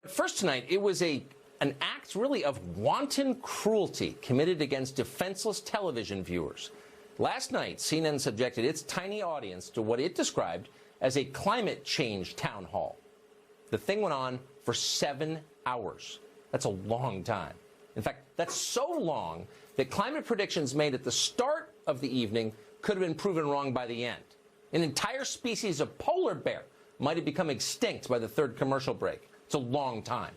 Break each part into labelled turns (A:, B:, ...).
A: First tonight, it was an act really of wanton cruelty committed against defenseless television viewers. Last night, CNN subjected its tiny audience to what it described as a climate change town hall. The thing went on for 7 hours. That's a long time. In fact, that's so long that climate predictions made at the start of the evening could have been proven wrong by the end. An entire species of polar bear might have become extinct by the third commercial break. It's a long time.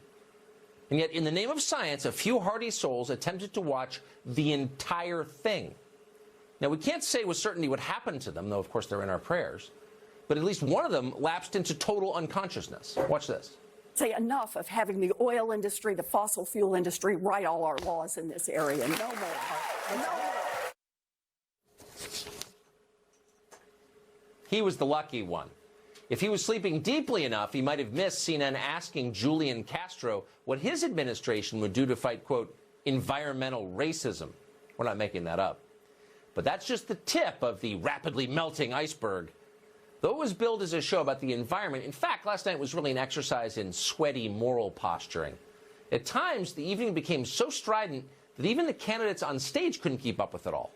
A: And yet, in the name of science, a few hardy souls attempted to watch the entire thing. Now, we can't say with certainty what happened to them, though, of course, they're in our prayers. But at least one of them lapsed into total unconsciousness. Watch this.
B: Say enough of having the oil industry, the fossil fuel industry, write all our laws in this area. No more. No more.
A: He was the lucky one. If he was sleeping deeply enough, he might have missed CNN asking Julian Castro what his administration would do to fight, quote, environmental racism. We're not making that up. But that's just the tip of the rapidly melting iceberg. Though it was billed as a show about the environment, in fact, last night was really an exercise in sweaty moral posturing. At times, the evening became so strident that even the candidates on stage couldn't keep up with it all.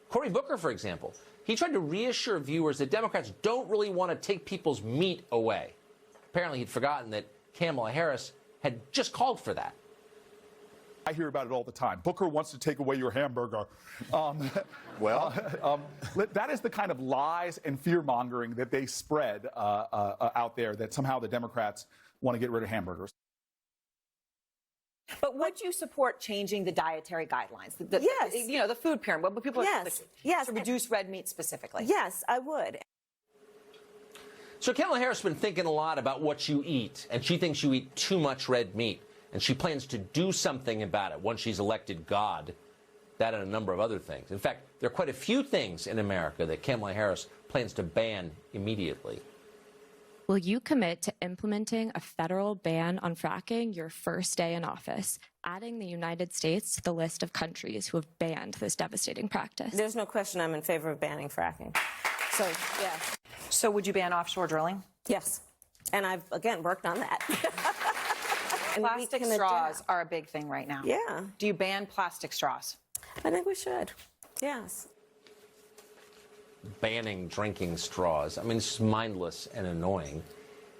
A: Cory Booker, for example, he tried to reassure viewers that Democrats don't really want to take people's meat away. Apparently, he'd forgotten that Kamala Harris had just called for that.
C: I hear about it all the time. Booker wants to take away your hamburger. That is the kind of lies and fear-mongering that they spread out there, that somehow the Democrats want to get rid of hamburgers.
D: But would you support changing the dietary guidelines?
E: Yes.
D: You know, the food pyramid, what people
E: yes.
D: to reduce red meat specifically.
E: Yes, I would.
A: So Kamala Harris has been thinking a lot about what you eat, and she thinks you eat too much red meat. And she plans to do something about it once she's elected God. That and a number of other things. In fact, there are quite a few things in America that Kamala Harris plans to ban immediately.
F: Will you commit to implementing a federal ban on fracking your first day in office, adding the United States to the list of countries who have banned this devastating practice?
E: There's no question I'm in favor of banning fracking. So, yes.
D: So would you ban offshore drilling?
E: Yes. And I've, again, worked on that.
D: Plastic straws are a big thing right now.
E: Yeah.
D: Do you ban plastic straws?
E: I think we should. Yes.
A: Banning drinking straws. I mean, it's just mindless and annoying.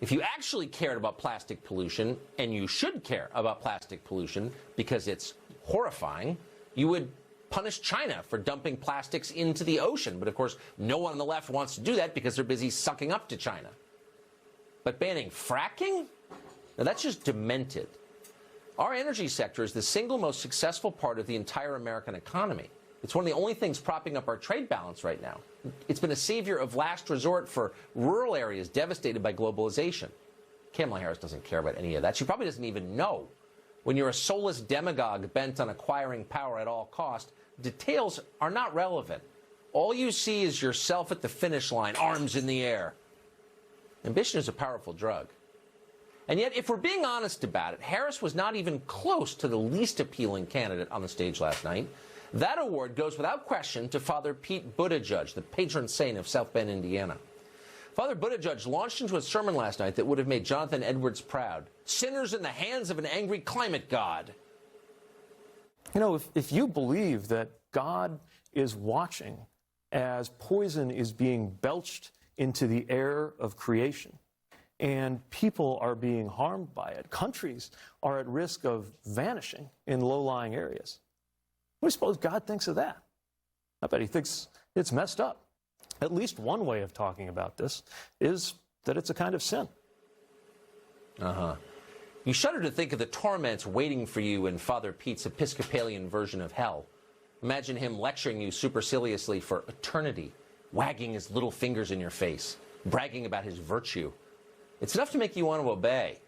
A: If you actually cared about plastic pollution, and you should care about plastic pollution because it's horrifying, you would punish China for dumping plastics into the ocean. But of course, no one on the left wants to do that because they're busy sucking up to China. But banning fracking? Now, that's just demented. Our energy sector is the single most successful part of the entire American economy. It's one of the only things propping up our trade balance right now. It's been a savior of last resort for rural areas devastated by globalization. Kamala Harris doesn't care about any of that. She probably doesn't even know. When you're a soulless demagogue bent on acquiring power at all cost, details are not relevant. All you see is yourself at the finish line, arms in the air. Ambition is a powerful drug. And yet, if we're being honest about it, Harris was not even close to the least appealing candidate on the stage last night. That award goes without question to Father Pete Buttigieg, the patron saint of South Bend, Indiana. Father Buttigieg launched into a sermon last night that would have made Jonathan Edwards proud. Sinners in the hands of an angry climate god.
G: You know, if you believe that God is watching as poison is being belched into the air of creation, and people are being harmed by it, countries are at risk of vanishing in low-lying areas, what do you suppose God thinks of that? I bet he thinks it's messed up. At least one way of talking about this is that it's a kind of sin.
A: You shudder to think of the torments waiting for you in Father Pete's Episcopalian version of hell. Imagine him lecturing you superciliously for eternity, wagging his little fingers in your face, bragging about his virtue. It's enough to make you want to obey.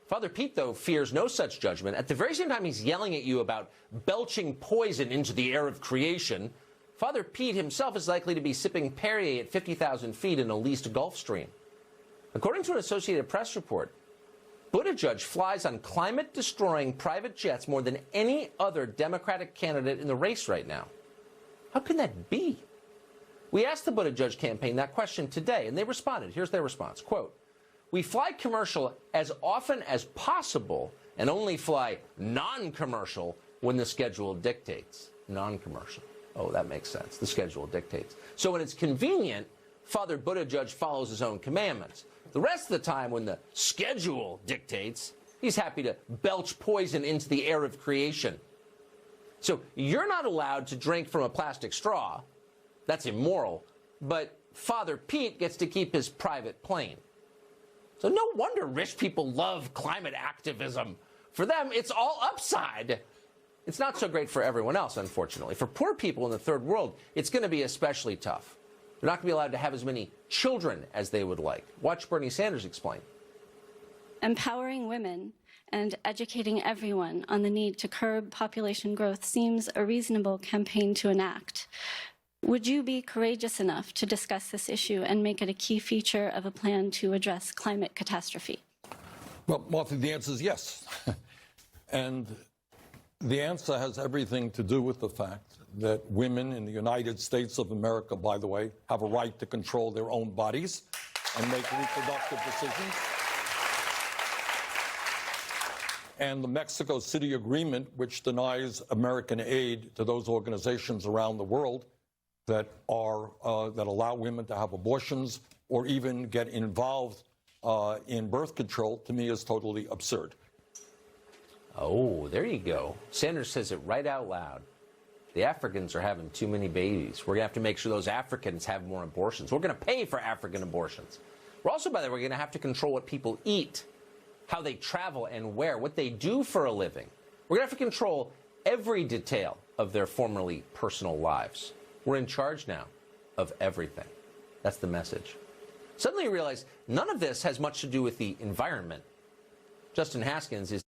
A: Father Pete, though, fears no such judgment. At the very same time he's yelling at you about belching poison into the air of creation, Father Pete himself is likely to be sipping Perrier at 50,000 feet in a leased Gulf Stream. According to an Associated Press report, Buttigieg flies on climate-destroying private jets more than any other Democratic candidate in the race right now. How can that be? We asked the Buttigieg campaign that question today, and they responded. Here's their response. Quote, we fly commercial as often as possible and only fly non-commercial when the schedule dictates. Non-commercial. Oh, that makes sense. The schedule dictates. So when it's convenient, Father Buttigieg follows his own commandments. The rest of the time, when the schedule dictates, he's happy to belch poison into the air of creation. So you're not allowed to drink from a plastic straw. That's immoral. But Father Pete gets to keep his private plane. So no wonder rich people love climate activism. For them, it's all upside. It's not so great for everyone else, unfortunately. For poor people in the third world, it's going to be especially tough. They're not going to be allowed to have as many children as they would like. Watch Bernie Sanders explain.
H: Empowering women and educating everyone on the need to curb population growth seems a reasonable campaign to enact. Would you be courageous enough to discuss this issue and make it a key feature of a plan to address climate catastrophe?
I: Well, Martha, the answer is yes. And the answer has everything to do with the fact that women in the United States of America, by the way, have a right to control their own bodies and make reproductive decisions. And the Mexico City Agreement, which denies American aid to those organizations around the world that allow women to have abortions or even get involved in birth control, to me is totally absurd.
A: Oh, there you go. Sanders says it right out loud. The Africans are having too many babies. We're going to have to make sure those Africans have more abortions. We're going to pay for African abortions. We're also, by the way, we're going to have to control what people eat, how they travel and where, what they do for a living. We're going to have to control every detail of their formerly personal lives. We're in charge now of everything. That's the message. Suddenly you realize none of this has much to do with the environment. Justin Haskins is